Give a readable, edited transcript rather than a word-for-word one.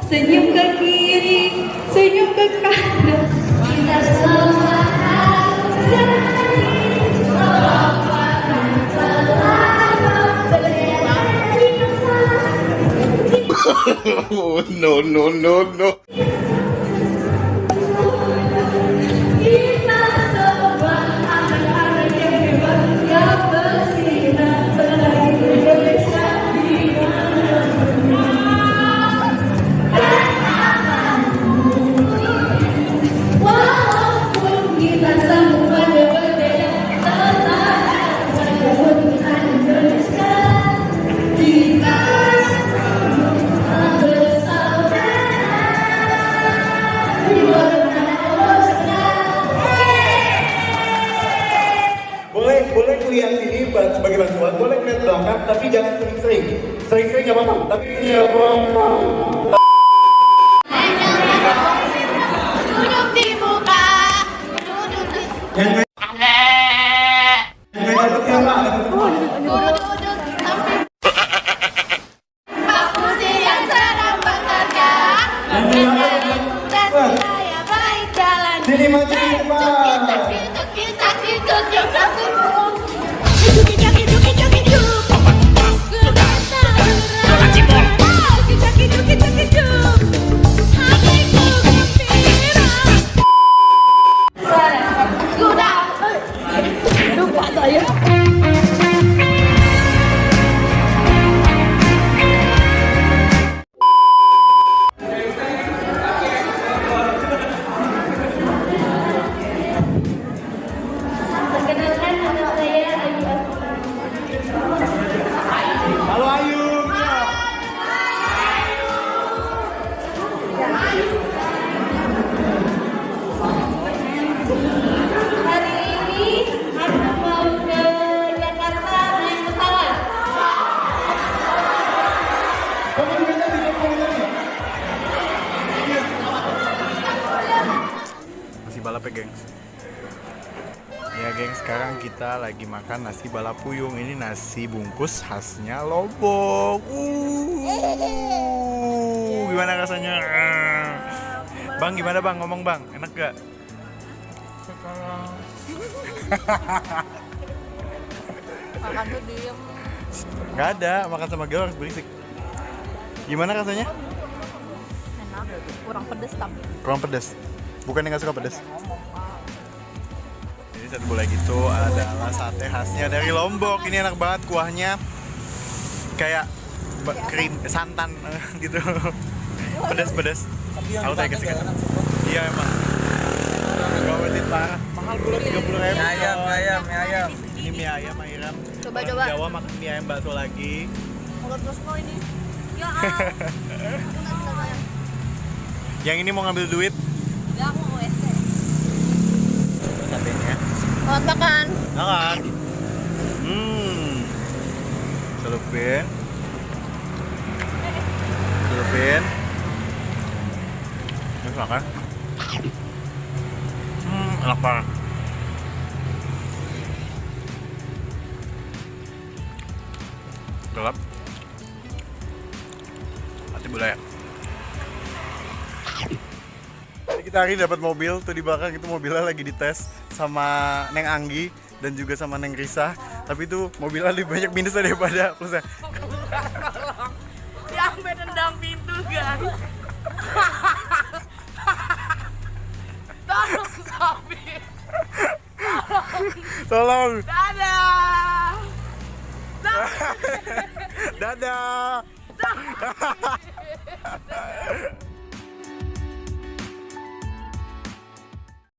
senyum ke kiri, senyum ke kanan. Kita semua harus jalani perubahan selama berjalan Oh, no, no, no, no. kita semua anak-anak yang hebat yang bersinar selagi Indonesia di walaupun kita semua berbeda, tetap menyebutkan Indonesia. Kita semua bersaudara di warna Boleh kuliah sini sebagai bantuan, boleh kuliah belakang, tapi jangan sering-sering. Sering-sering nggak apa-apa, tapi nggak apa-apa. duduk di muka, duduk di Yang dapat siapa? duduk sampai Pak Puji yang sedang bekerja. Dan saya baik jalan. Sini maju di depan. Perkenalkan nama saya Ayu. Halo Ayu. Hari ini aku mau ke Jakarta naik pesawat. Nasi balapnya, gengs. Ya, gengs, sekarang kita lagi makan nasi balap puyung. Ini nasi bungkus khasnya Lombok. Gimana rasanya? Bang, gimana bang? Ngomong bang, enak gak? Makan tuh diem. Gak ada, makan sama Gil harus berisik. Gimana rasanya? Enak, kurang pedes tapi. Kurang pedas. Bukannya nggak suka pedas. Jadi satu bola gitu adalah sate khasnya dari Lombok. Ini enak banget, kuahnya kayak krim santan gitu. Pedas-pedas. Aku tanya kasih kan. Iya emang. Gak worth it parah. Mahal pula 30.000. Mie ayam. Ini mie ayam Airam. Coba. Orang Jawa makan mie ayam bakso lagi. Mau terus mau ini. Ya aku nggak bisa bayar. Yang ini mau ngambil duit. Ya aku mau WC. Satenya. Selamat makan. Makan. Celupin. Terus makan. Enak banget. Gelap. Hati bola ya. Jadi kita hari ini dapat mobil tuh di belakang, itu mobilnya lagi dites sama Neng Anggi dan juga sama Neng Risa. Tapi itu mobilnya lebih banyak minusnya daripada plusnya. Dia sampai nendang pintu guys. Tolong sopir. Tolong. Dadah. Dadah.